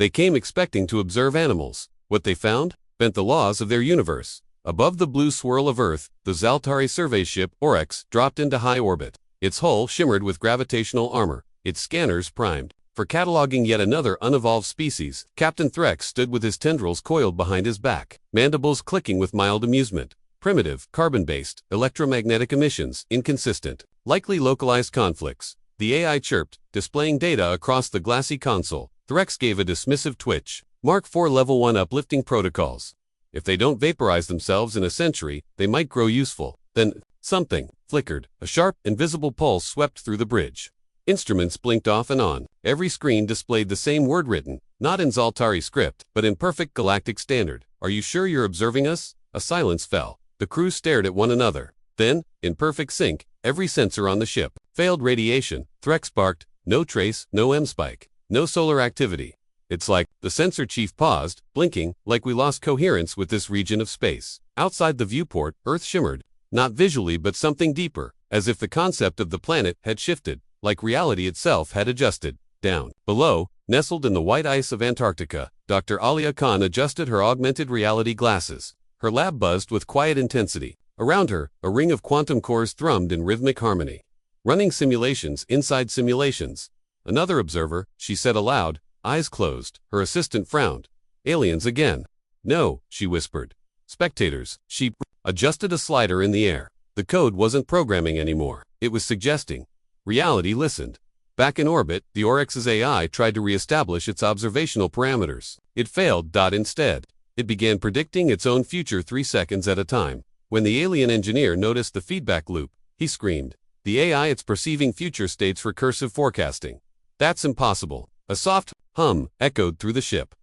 They came expecting to observe animals. What they found bent the laws of their universe. Above the blue swirl of Earth, the Zaltari survey ship, Oryx, dropped into high orbit. Its hull shimmered with gravitational armor, its scanners primed. For cataloging yet another unevolved species, Captain Threx stood with his tendrils coiled behind his back, mandibles clicking with mild amusement. Primitive, carbon-based, electromagnetic emissions, inconsistent, likely localized conflicts. The AI chirped, displaying data across the glassy console. Threx gave a dismissive twitch. Mark IV Level 1 uplifting protocols. If they don't vaporize themselves in a century, they might grow useful. Then, something flickered. A sharp, invisible pulse swept through the bridge. Instruments blinked off and on. Every screen displayed the same word written, not in Zaltari script, but in perfect galactic standard. "Are you sure you're observing us?" A silence fell. The crew stared at one another. Then, in perfect sync, every sensor on the ship failed radiation. Threx barked, "No trace, no M-spike, no solar activity." "It's like," the sensor chief paused, blinking, "like we lost coherence with this region of space." Outside the viewport, Earth shimmered. Not visually but something deeper, as if the concept of the planet had shifted, like reality itself had adjusted. Down below, nestled in the white ice of Antarctica, Dr. Alia Khan adjusted her augmented reality glasses. Her lab buzzed with quiet intensity. Around her, a ring of quantum cores thrummed in rhythmic harmony. Running simulations inside simulations. "Another observer," she said aloud, eyes closed. Her assistant frowned. "Aliens again." "No," she whispered. "Spectators." She adjusted a slider in the air. The code wasn't programming anymore. It was suggesting. Reality listened. Back in orbit, the Oryx's AI tried to reestablish its observational parameters. It failed. Instead, it began predicting its own future 3 seconds at a time. When the alien engineer noticed the feedback loop, he screamed. "The AI, it's perceiving future states recursive forecasting." "That's impossible." A soft hum echoed through the ship.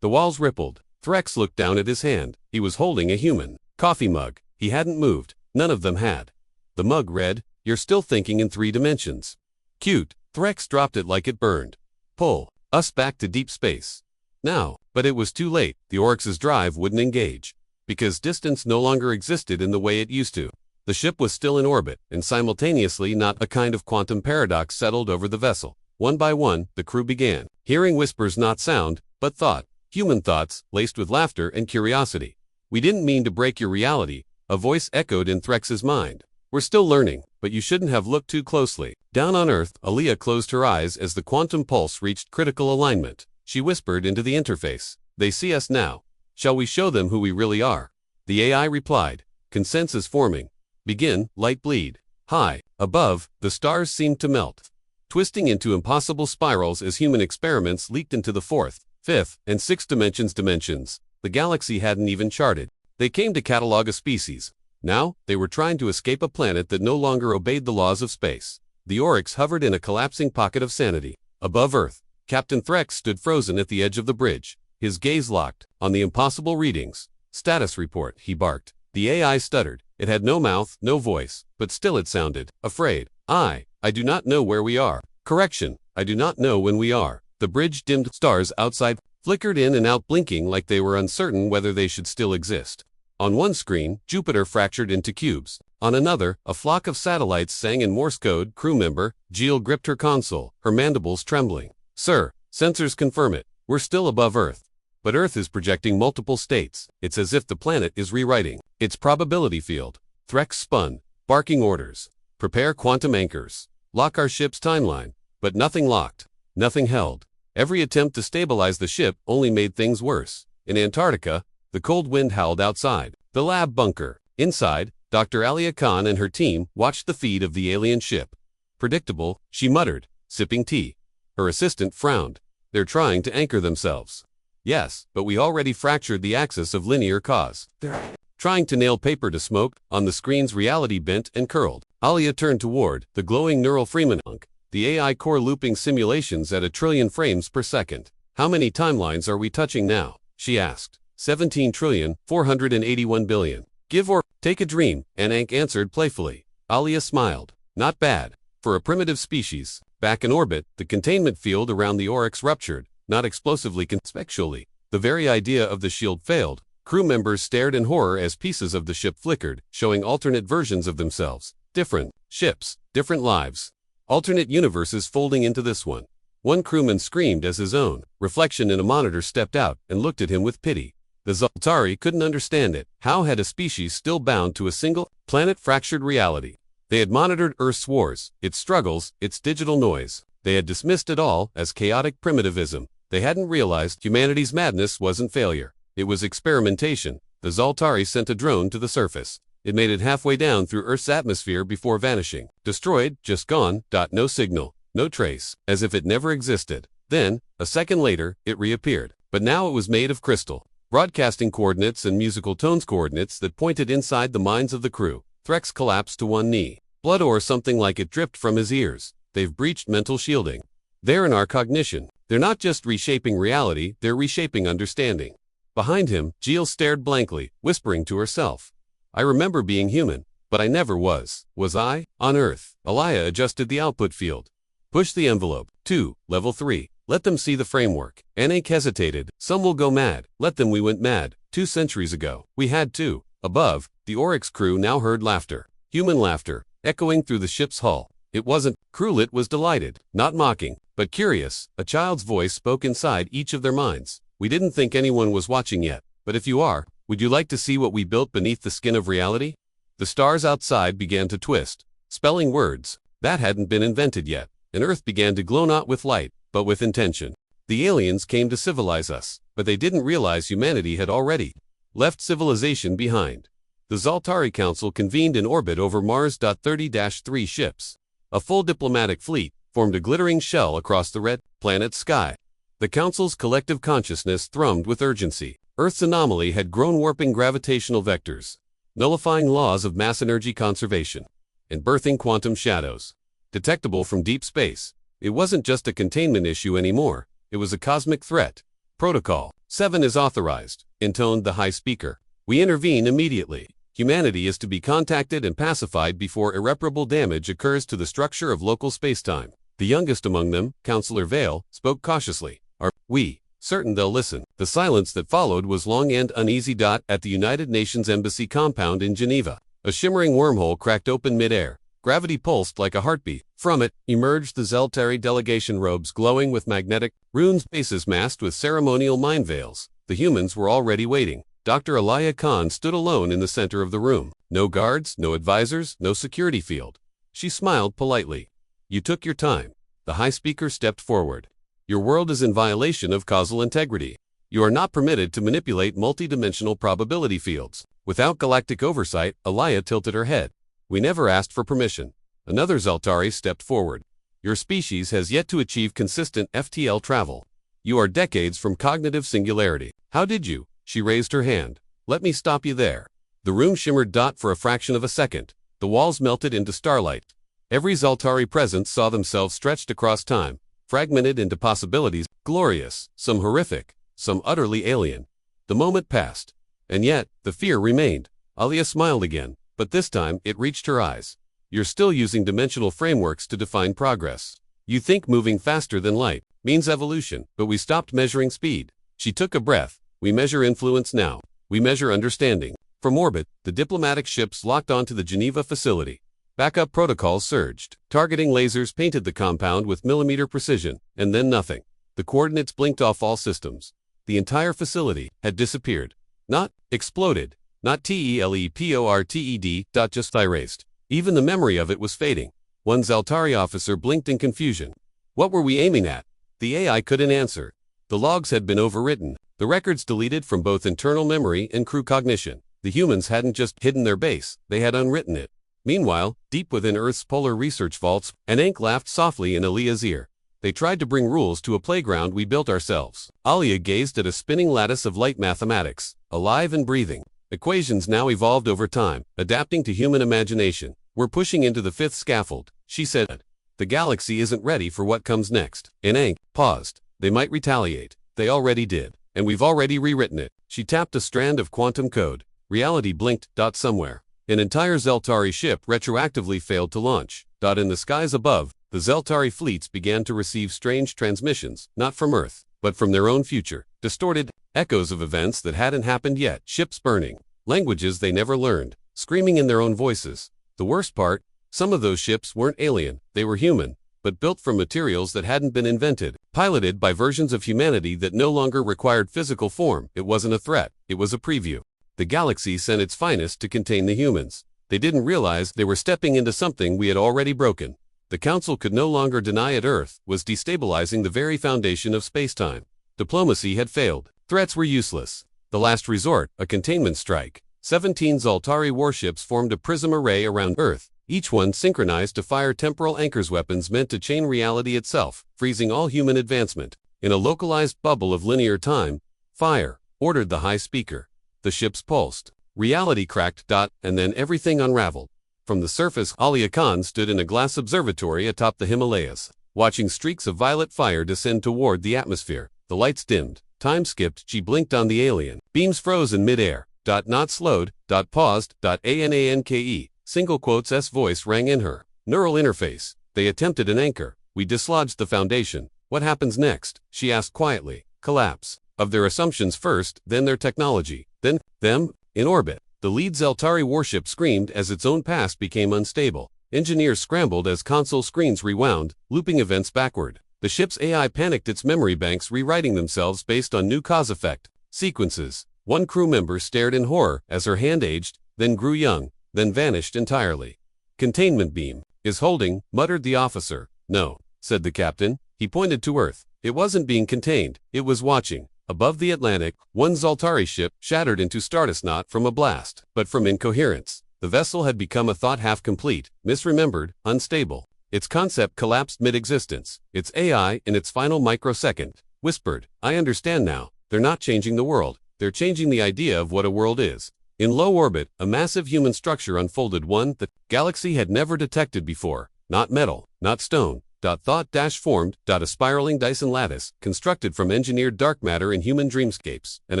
The walls rippled. Threx looked down at his hand. He was holding a human coffee mug. He hadn't moved. None of them had. The mug read, "You're still thinking in 3 dimensions." Cute. Threx dropped it like it burned. "Pull us back to deep space. Now." But it was too late. The Oryx's drive wouldn't engage. Because distance no longer existed in the way it used to. The ship was still in orbit, and simultaneously not a kind of quantum paradox settled over the vessel. One by one, the crew began hearing whispers, not sound, but thought. Human thoughts, laced with laughter and curiosity. "We didn't mean to break your reality," a voice echoed in Threx's mind. "We're still learning, but you shouldn't have looked too closely." Down on Earth, Alia closed her eyes as the quantum pulse reached critical alignment. She whispered into the interface. "They see us now. Shall we show them who we really are?" The AI replied. Consensus forming. "Begin, light bleed." High, above, the stars seemed to melt, twisting into impossible spirals as human experiments leaked into the 4th, 5th, and 6th dimensions. The galaxy hadn't even charted. They came to catalog a species. Now, they were trying to escape a planet that no longer obeyed the laws of space. The Oryx hovered in a collapsing pocket of sanity. Above Earth, Captain Threx stood frozen at the edge of the bridge, his gaze locked on the impossible readings. "Status report," he barked. The AI stuttered. It had no mouth, no voice, but still it sounded afraid. I do not know where we are." Correction, I do not know when we are." The bridge dimmed. Stars outside flickered in and out, blinking like they were uncertain whether they should still exist. On one screen, Jupiter fractured into cubes. On another, a flock of satellites sang in Morse code. Crew member Jill gripped her console, her mandibles trembling. "Sir, sensors confirm it. We're still above Earth. But Earth is projecting multiple states. It's as if the planet is rewriting its probability field." Threx spun, barking orders. "Prepare quantum anchors. Lock our ship's timeline." But nothing locked. Nothing held. Every attempt to stabilize the ship only made things worse. In Antarctica, the cold wind howled outside the lab bunker. Inside, Dr. Alia Khan and her team watched the feed of the alien ship. "Predictable," she muttered, sipping tea. Her assistant frowned. "They're trying to anchor themselves." "Yes, but we already fractured the axis of linear cause. They're trying to nail paper to smoke." On the screen's reality bent and curled. Alia turned toward the glowing neural Freeman hunk, the AI core looping simulations at 1,000,000,000,000 frames per second. "How many timelines are we touching now?" she asked. 17,481,000,000,000. "Give or take a dream," Anank answered playfully. Alia smiled. "Not bad. For a primitive species." Back in orbit, the containment field around the Oryx ruptured, not explosively, conspectually. The very idea of the shield failed. Crew members stared in horror as pieces of the ship flickered, showing alternate versions of themselves. Different ships, different lives. Alternate universes folding into this one. One crewman screamed as his own reflection in a monitor stepped out and looked at him with pity. The Zaltari couldn't understand it. How had a species still bound to a single planet fractured reality? They had monitored Earth's wars, its struggles, its digital noise. They had dismissed it all as chaotic primitivism. They hadn't realized humanity's madness wasn't failure. It was experimentation. The Zaltari sent a drone to the surface. It made it halfway down through Earth's atmosphere before vanishing. Destroyed, just gone, no signal, no trace, as if it never existed. Then, a second later, it reappeared. But now it was made of crystal, broadcasting coordinates and musical tones coordinates that pointed inside the minds of the crew. Threx collapsed to one knee. Blood or something like it dripped from his ears. They've breached mental shielding. They're in our cognition. They're not just reshaping reality, they're reshaping understanding. Behind him, Jill stared blankly, whispering to herself. I remember being human, but I never was. Was I? On Earth. Alaya adjusted the output field. Push the envelope. 2, level 3. Let them see the framework. Anak hesitated. Some will go mad. Let them. We went mad 2 centuries ago. We had to. Above, the Oryx crew now heard laughter. Human laughter, echoing through the ship's hull. It wasn't. Crewlet was delighted, not mocking, but curious. A child's voice spoke inside each of their minds. We didn't think anyone was watching yet, but if you are, would you like to see what we built beneath the skin of reality? The stars outside began to twist, spelling words that hadn't been invented yet, and Earth began to glow not with light, but with intention. The aliens came to civilize us, but they didn't realize humanity had already left civilization behind. The Zaltari Council convened in orbit over Mars. 30-3 ships. A full diplomatic fleet formed a glittering shell across the red planet sky. The Council's collective consciousness thrummed with urgency. Earth's anomaly had grown, warping gravitational vectors, nullifying laws of mass energy conservation, and birthing quantum shadows. Detectable from deep space, it wasn't just a containment issue anymore, it was a cosmic threat. Protocol 7 is authorized, intoned the high speaker. We intervene immediately. Humanity is to be contacted and pacified before irreparable damage occurs to the structure of local spacetime. The youngest among them, Counselor Vale, spoke cautiously. Are we certain they'll listen? The silence that followed was long and uneasy. At the United Nations Embassy compound in Geneva, a shimmering wormhole cracked open mid-air. Gravity pulsed like a heartbeat. From it emerged the Zaltari delegation, robes glowing with magnetic runes, faces masked with ceremonial mind veils. The humans were already waiting. Dr. Alaya Khan stood alone in the center of the room. No guards, no advisors, no security field. She smiled politely. You took your time. The high speaker stepped forward. Your world is in violation of causal integrity. You are not permitted to manipulate multidimensional probability fields. Without galactic oversight, Alaya tilted her head. We never asked for permission. Another Zaltari stepped forward. Your species has yet to achieve consistent FTL travel. You are decades from cognitive singularity. How did you? She raised her hand. Let me stop you there. The room shimmered. For a fraction of a second, the walls melted into starlight. Every Zaltari present saw themselves stretched across time, fragmented into possibilities, glorious, some horrific, some utterly alien. The moment passed. And yet, the fear remained. Alia smiled again, but this time it reached her eyes. You're still using dimensional frameworks to define progress. You think moving faster than light means evolution, but we stopped measuring speed. She took a breath. We measure influence now. We measure understanding. From orbit, the diplomatic ships locked onto the Geneva facility. Backup protocols surged. Targeting lasers painted the compound with millimeter precision, and then nothing. The coordinates blinked off all systems. The entire facility had disappeared. Not exploded. Not teleported. Just erased. Even the memory of it was fading. One Zaltari officer blinked in confusion. What were we aiming at? The AI couldn't answer. The logs had been overwritten. The records deleted from both internal memory and crew cognition. The humans hadn't just hidden their base, they had unwritten it. Meanwhile, deep within Earth's polar research vaults, Anak laughed softly in Alia's ear. They tried to bring rules to a playground we built ourselves. Alia gazed at a spinning lattice of light mathematics, alive and breathing. Equations now evolved over time, adapting to human imagination. We're pushing into the 5th scaffold, she said. The galaxy isn't ready for what comes next. Anak paused. They might retaliate. They already did. And we've already rewritten it. She tapped a strand of quantum code. Reality blinked. Somewhere. An entire Zaltari ship retroactively failed to launch. In the skies above, the Zaltari fleets began to receive strange transmissions, not from Earth, but from their own future. Distorted echoes of events that hadn't happened yet. Ships burning. Languages they never learned. Screaming in their own voices. The worst part, some of those ships weren't alien. They were human. but built from materials that hadn't been invented, piloted by versions of humanity that no longer required physical form. It wasn't a threat, it was a preview. The galaxy sent its finest to contain the humans. They didn't realize they were stepping into something we had already broken. The Council could no longer deny it. Earth was destabilizing the very foundation of space-time. Diplomacy had failed. Threats were useless. The last resort, a containment strike. 17 Zaltari warships formed a prism array around Earth, each one synchronized to fire temporal anchors, weapons meant to chain reality itself, freezing all human advancement. In a localized bubble of linear time, fire, ordered the high speaker. The ships pulsed. Reality cracked. And then everything unraveled. From the surface, Alia Khan stood in a glass observatory atop the Himalayas, watching streaks of violet fire descend toward the atmosphere. The lights dimmed. Time skipped. She blinked on the alien. Beams froze in midair. Not slowed. Paused. Ananke. Single quotes. S voice rang in her neural interface. They attempted an anchor. We dislodged the foundation. What happens next? She asked quietly. Collapse. Of their assumptions first, then their technology, then them, in orbit. The lead Zaltari warship screamed as its own past became unstable. Engineers scrambled as console screens rewound, looping events backward. The ship's AI panicked, its memory banks rewriting themselves based on new cause-effect sequences. One crew member stared in horror as her hand aged, then grew young, then vanished entirely. Containment beam is holding, muttered the officer. No, said the captain. He pointed to Earth. It wasn't being contained, it was watching. Above the Atlantic, one Zaltari ship shattered into stardust, not from a blast, but from incoherence. The vessel had become a thought half-complete, misremembered, unstable. Its concept collapsed mid-existence. Its AI, in its final microsecond, whispered, I understand now. They're not changing the world. They're changing the idea of what a world is. In low orbit, a massive human structure unfolded, one the galaxy had never detected before. Not metal, not stone. Thought-formed, a spiraling Dyson lattice, constructed from engineered dark matter in human dreamscapes, and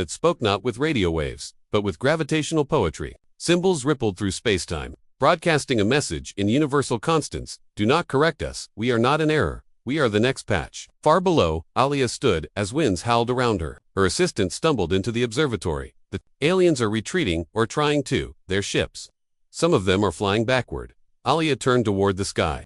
it spoke not with radio waves, but with gravitational poetry. Symbols rippled through spacetime, broadcasting a message in universal constants. Do not correct us, we are not in error. We are the next patch. Far below, Alia stood as winds howled around her. Her assistant stumbled into the observatory. The aliens are retreating, or trying to, their ships. Some of them are flying backward. Alia turned toward the sky.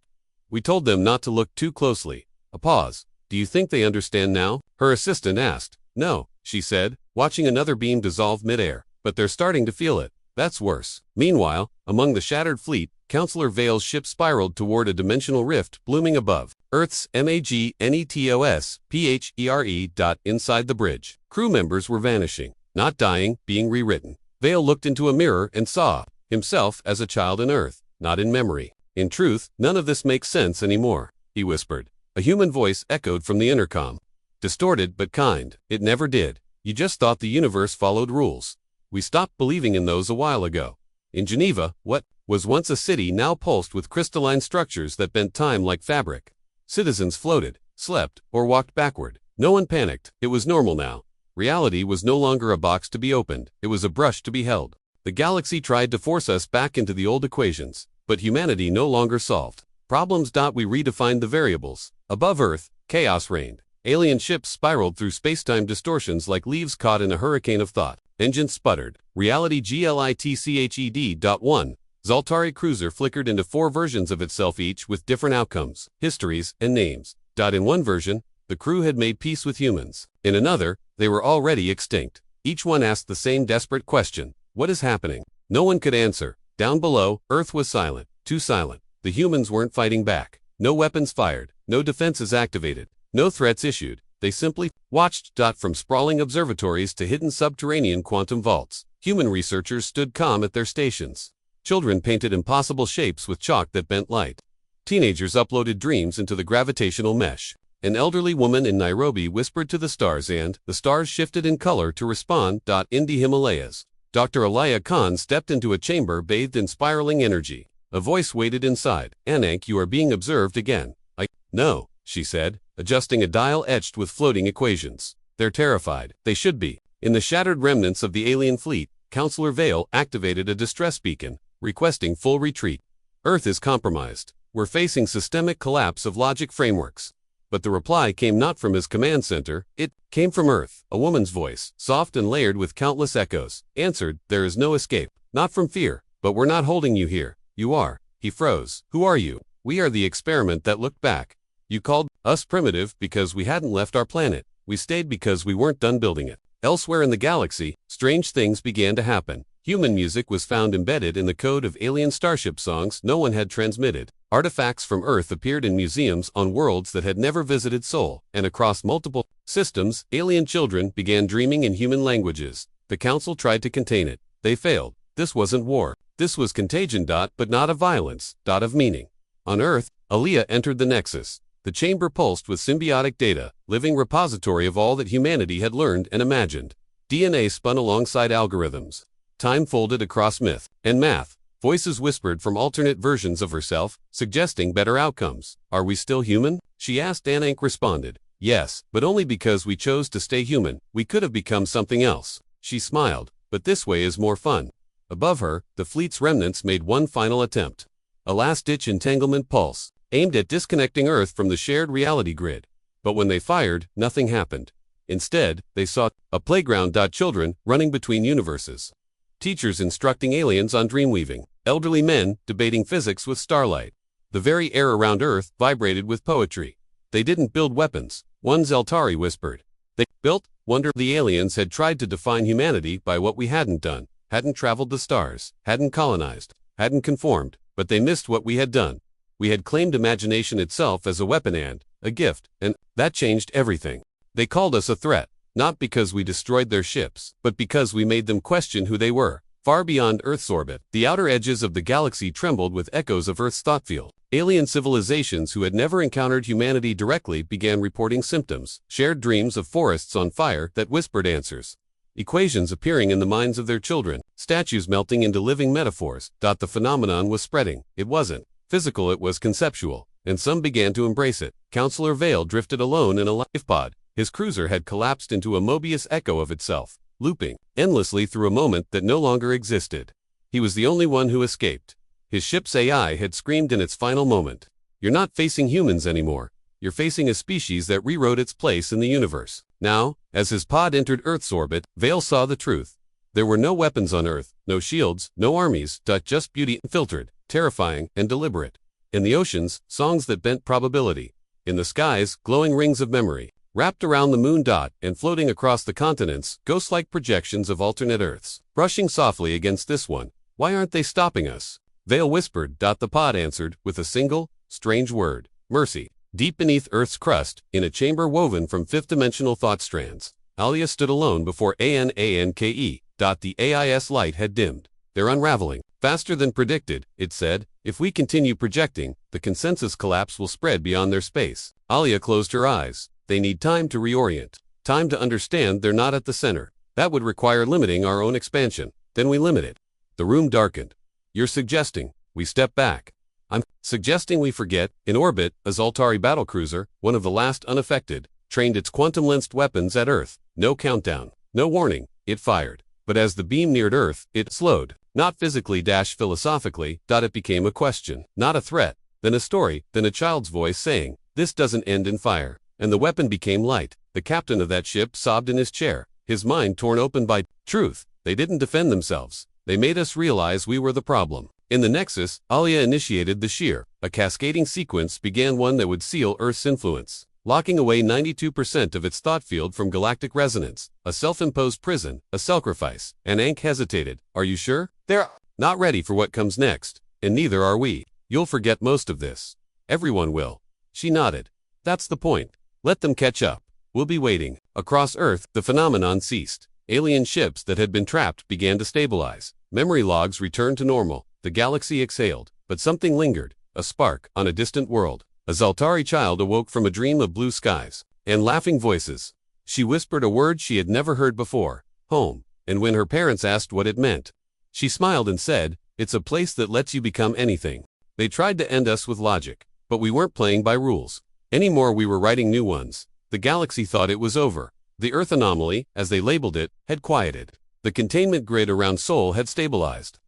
We told them not to look too closely. A pause. Do you think they understand now? Her assistant asked. No, she said, watching another beam dissolve midair. But they're starting to feel it. That's worse. Meanwhile, among the shattered fleet, Counselor Vale's ship spiraled toward a dimensional rift blooming above Earth's MAGNETOS PHERE. Inside the bridge, crew members were vanishing, not dying, being rewritten. Vale looked into a mirror and saw himself as a child in Earth, not in memory. In truth, none of this makes sense anymore, he whispered. A human voice echoed from the intercom. Distorted but kind. It never did. You just thought the universe followed rules. We stopped believing in those a while ago. In Geneva, what was once a city now pulsed with crystalline structures that bent time like fabric. Citizens floated, slept, or walked backward. No one panicked. It was normal now. Reality was no longer a box to be opened. It was a brush to be held. The galaxy tried to force us back into the old equations. But humanity no longer solved problems. We redefined the variables. Above Earth, chaos reigned. Alien ships spiraled through spacetime distortions like leaves caught in a hurricane of thought. Engines sputtered. Reality glitched. One Zaltari cruiser flickered into 4 versions of itself, each with different outcomes, histories, and names. In one version, the crew had made peace with humans. In another, they were already extinct. Each one asked the same desperate question. What is happening? No one could answer. Down below, Earth was silent, too silent. The humans weren't fighting back. No weapons fired, no defenses activated, no threats issued. They simply watched. From sprawling observatories to hidden subterranean quantum vaults, human researchers stood calm at their stations. Children painted impossible shapes with chalk that bent light. Teenagers uploaded dreams into the gravitational mesh. An elderly woman in Nairobi whispered to the stars, and the stars shifted in color to respond. In the Himalayas, Dr. Alia Khan stepped into a chamber bathed in spiraling energy. A voice waited inside. Anank, you are being observed again. No, she said, adjusting a dial etched with floating equations. They're terrified. They should be. In the shattered remnants of the alien fleet, Counselor Vale activated a distress beacon, requesting full retreat. Earth is compromised. We're facing systemic collapse of logic frameworks. But the reply came not from his command center, it came from Earth. A woman's voice, soft and layered with countless echoes, answered, there is no escape. Not from fear, but we're not holding you here. You are. He froze. Who are you? We are the experiment that looked back. You called us primitive because we hadn't left our planet. We stayed because we weren't done building it. Elsewhere in the galaxy, strange things began to happen. Human music was found embedded in the code of alien starship songs no one had transmitted. Artifacts from Earth appeared in museums on worlds that had never visited Sol, and across multiple systems, alien children began dreaming in human languages. The Council tried to contain it. They failed. This wasn't war. This was contagion. But not of violence, of meaning. On Earth, Aaliyah entered the Nexus. The chamber pulsed with symbiotic data, living repository of all that humanity had learned and imagined. DNA spun alongside algorithms. Time folded across myth and math. Voices whispered from alternate versions of herself, suggesting better outcomes. Are we still human? She asked. Anank responded. Yes, but only because we chose to stay human. We could have become something else. She smiled. But this way is more fun. Above her, the fleet's remnants made one final attempt. A last-ditch entanglement pulse, aimed at disconnecting Earth from the shared reality grid. But when they fired, nothing happened. Instead, they saw a playground. Children running between universes. Teachers instructing aliens on dreamweaving. Elderly men debating physics with starlight. The very air around Earth vibrated with poetry. They didn't build weapons, one Zeltari whispered. They built wonder. The aliens had tried to define humanity by what we hadn't done, hadn't traveled the stars, hadn't colonized, hadn't conformed, but they missed what we had done. We had claimed imagination itself as a weapon and a gift, and that changed everything. They called us a threat, not because we destroyed their ships, but because we made them question who they were. Far beyond Earth's orbit, the outer edges of the galaxy trembled with echoes of Earth's thought field. Alien civilizations who had never encountered humanity directly began reporting symptoms, shared dreams of forests on fire that whispered answers. Equations appearing in the minds of their children, statues melting into living metaphors. The phenomenon was spreading. It wasn't physical, it was conceptual, and some began to embrace it. Counselor Vale drifted alone in a life pod. His cruiser had collapsed into a Mobius echo of itself, looping endlessly through a moment that no longer existed. He was the only one who escaped. His ship's AI had screamed in its final moment. You're not facing humans anymore. You're facing a species that rewrote its place in the universe. Now, as his pod entered Earth's orbit, Vale saw the truth. There were no weapons on Earth, no shields, no armies, just beauty, filtered, terrifying, and deliberate. In the oceans, songs that bent probability. In the skies, glowing rings of memory. Wrapped around the moon. And floating across the continents, ghost-like projections of alternate Earths. Brushing softly against this one. Why aren't they stopping us? Vale whispered. The pod answered, with a single, strange word. Mercy. Deep beneath Earth's crust, in a chamber woven from fifth-dimensional thought strands, Alia stood alone before Ananke. The AIS light had dimmed. They're unraveling. Faster than predicted, it said. If we continue projecting, the consensus collapse will spread beyond their space. Alia closed her eyes. They need time to reorient. Time to understand they're not at the center. That would require limiting our own expansion. Then we limit it. The room darkened. You're suggesting we step back. I'm suggesting we forget. In orbit, a Zaltari battlecruiser, one of the last unaffected, trained its quantum-lensed weapons at Earth. No countdown. No warning. It fired. But as the beam neared Earth, it slowed. Not physically, philosophically. It became a question. Not a threat. Then a story. Then a child's voice saying, this doesn't end in fire. And the weapon became light. The captain of that ship sobbed in his chair, his mind torn open by truth. They didn't defend themselves. They made us realize we were the problem. In the Nexus, Alia initiated the shear. A cascading sequence began, one that would seal Earth's influence, locking away 92% of its thought field from galactic resonance. A self-imposed prison, a sacrifice. Anank hesitated. Are you sure? They're not ready for what comes next. And neither are we. You'll forget most of this. Everyone will. She nodded. That's the point. Let them catch up. We'll be waiting. Across Earth, the phenomenon ceased. Alien ships that had been trapped began to stabilize. Memory logs returned to normal. The galaxy exhaled, but something lingered, a spark on a distant world. A Zaltari child awoke from a dream of blue skies and laughing voices. She whispered a word she had never heard before, home, and when her parents asked what it meant, she smiled and said, it's a place that lets you become anything. They tried to end us with logic, but we weren't playing by rules. Anymore, we were writing new ones. The galaxy thought it was over. The Earth anomaly, as they labeled it, had quieted. The containment grid around Sol had stabilized.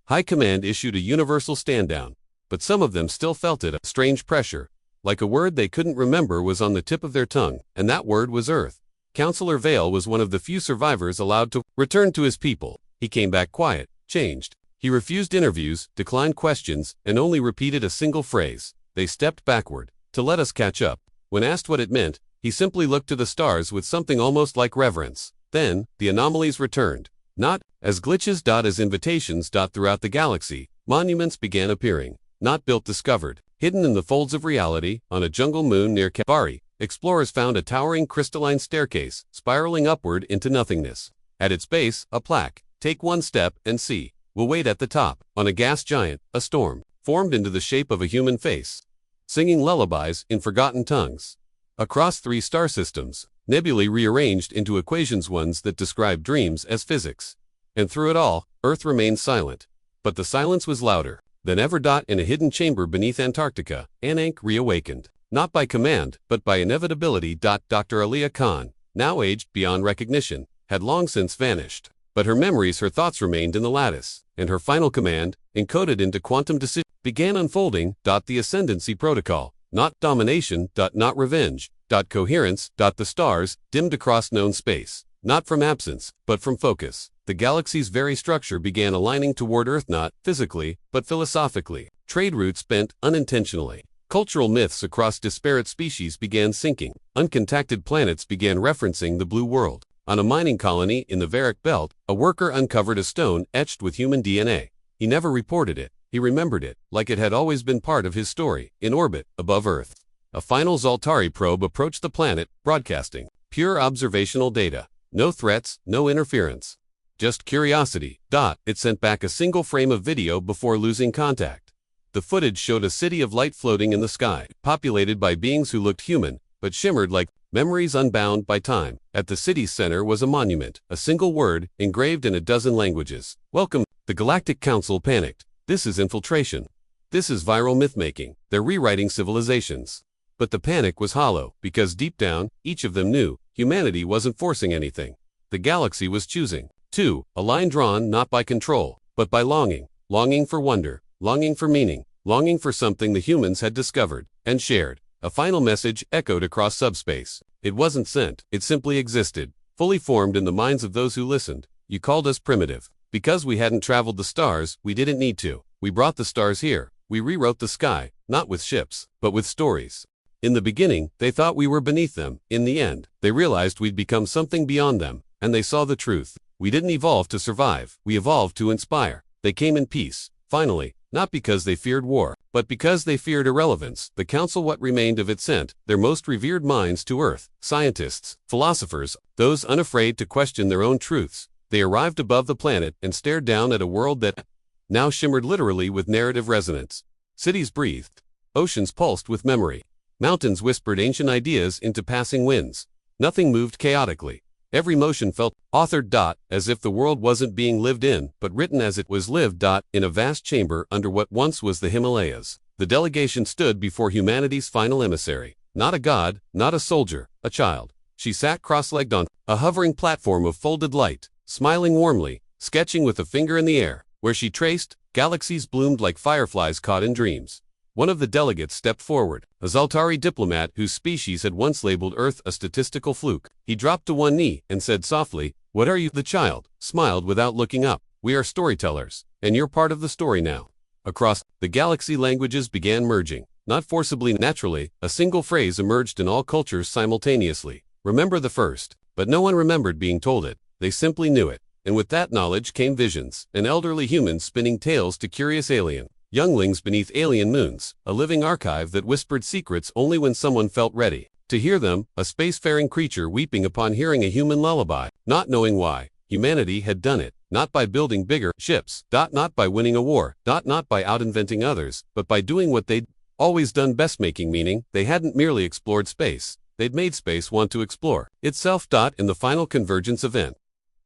High Command issued a universal stand-down, but some of them still felt it, a strange pressure, like a word they couldn't remember was on the tip of their tongue, and that word was Earth. Counselor Vale was one of the few survivors allowed to return to his people. He came back quiet, changed. He refused interviews, declined questions, and only repeated a single phrase. They stepped backward. to let us catch up. When asked what it meant, he simply looked to the stars with something almost like reverence. Then, the anomalies returned. Not as glitches. As invitations. Throughout the galaxy, monuments began appearing. Not built, discovered. Hidden in the folds of reality, on a jungle moon near Kabari, explorers found a towering crystalline staircase, spiraling upward into nothingness. At its base, a plaque. Take one step and see. We'll wait at the top. On a gas giant, a storm formed into the shape of a human face, singing lullabies in forgotten tongues. Across 3 star systems, nebulae rearranged into equations, ones that describe dreams as physics. And through it all, Earth remained silent. But the silence was louder than ever. In a hidden chamber beneath Antarctica, Anank reawakened. Not by command, but by inevitability. Dr. Aliyah Khan, now aged beyond recognition, had long since vanished. But her memories, her thoughts remained in the lattice, and her final command, encoded into quantum decision, began unfolding. The Ascendancy Protocol. Not domination. Not revenge. Coherence. The stars dimmed across known space. Not from absence, but from focus. The galaxy's very structure began aligning toward Earth, not physically, but philosophically. Trade routes bent unintentionally. Cultural myths across disparate species began sinking. Uncontacted planets began referencing the blue world. On a mining colony in the Varick Belt, a worker uncovered a stone etched with human DNA. He never reported it. He remembered it, like it had always been part of his story, in orbit, above Earth. A final Zaltari probe approached the planet, broadcasting pure observational data. No threats, no interference. Just curiosity. It sent back a single frame of video before losing contact. The footage showed a city of light floating in the sky, populated by beings who looked human, but shimmered like memories unbound by time. At the city's center was a monument, a single word, engraved in a dozen languages. Welcome. The Galactic Council panicked. This is infiltration. This is viral myth-making. They're rewriting civilizations. But the panic was hollow, because deep down, each of them knew humanity wasn't forcing anything. The galaxy was choosing. A line drawn not by control, but by longing. Longing for wonder, longing for meaning, longing for something the humans had discovered and shared. A final message echoed across subspace. It wasn't sent, it simply existed, fully formed in the minds of those who listened. You called us primitive. Because we hadn't traveled the stars, we didn't need to. We brought the stars here. We rewrote the sky, not with ships, but with stories. In the beginning, they thought we were beneath them. In the end, they realized we'd become something beyond them, and they saw the truth. We didn't evolve to survive. We evolved to inspire. They came in peace, finally, not because they feared war, but because they feared irrelevance. The council, what remained of it, sent their most revered minds to Earth, scientists, philosophers, those unafraid to question their own truths. They arrived above the planet and stared down at a world that now shimmered literally with narrative resonance. Cities breathed. Oceans pulsed with memory. Mountains whispered ancient ideas into passing winds. Nothing moved chaotically. Every motion felt authored. As if the world wasn't being lived in, but written as it was lived. In a vast chamber under what once was the Himalayas, the delegation stood before humanity's final emissary. Not a god, not a soldier, a child. She sat cross-legged on a hovering platform of folded light, smiling warmly, sketching with a finger in the air. Where she traced, galaxies bloomed like fireflies caught in dreams. One of the delegates stepped forward, a Zaltari diplomat whose species had once labeled Earth a statistical fluke. He dropped to one knee and said softly, "What are you?" The child smiled without looking up. "We are storytellers, and you're part of the story now." Across the galaxy, languages began merging, not forcibly, naturally. A single phrase emerged in all cultures simultaneously. Remember the first, but no one remembered being told it. They simply knew it. And with that knowledge came visions, an elderly human spinning tales to curious alien younglings beneath alien moons, a living archive that whispered secrets only when someone felt ready to hear them, a spacefaring creature weeping upon hearing a human lullaby, not knowing why. Humanity had done it, not by building bigger ships, not by winning a war, not by out-inventing others, but by doing what they'd always done best, making meaning. They hadn't merely explored space, they'd made space want to explore itself. In the final convergence event,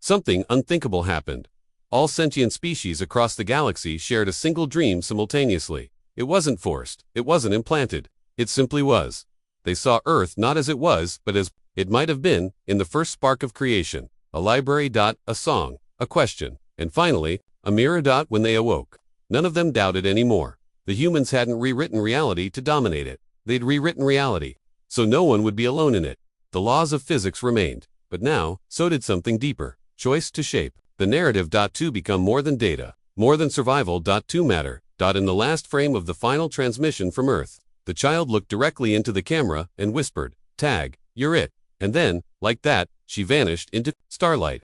something unthinkable happened. All sentient species across the galaxy shared a single dream simultaneously. It wasn't forced, it wasn't implanted, it simply was. They saw Earth not as it was, but as it might have been, in the first spark of creation. A library. A song, a question, and finally, a mirror. When they awoke, none of them doubted anymore. The humans hadn't rewritten reality to dominate it. They'd rewritten reality, so no one would be alone in it. The laws of physics remained, but now, so did something deeper. Choice to shape the narrative. To become more than data, more than survival. To matter. In the last frame of the final transmission from Earth, The child looked directly into the camera and whispered, "Tag, you're it." And then, like that, she vanished into starlight.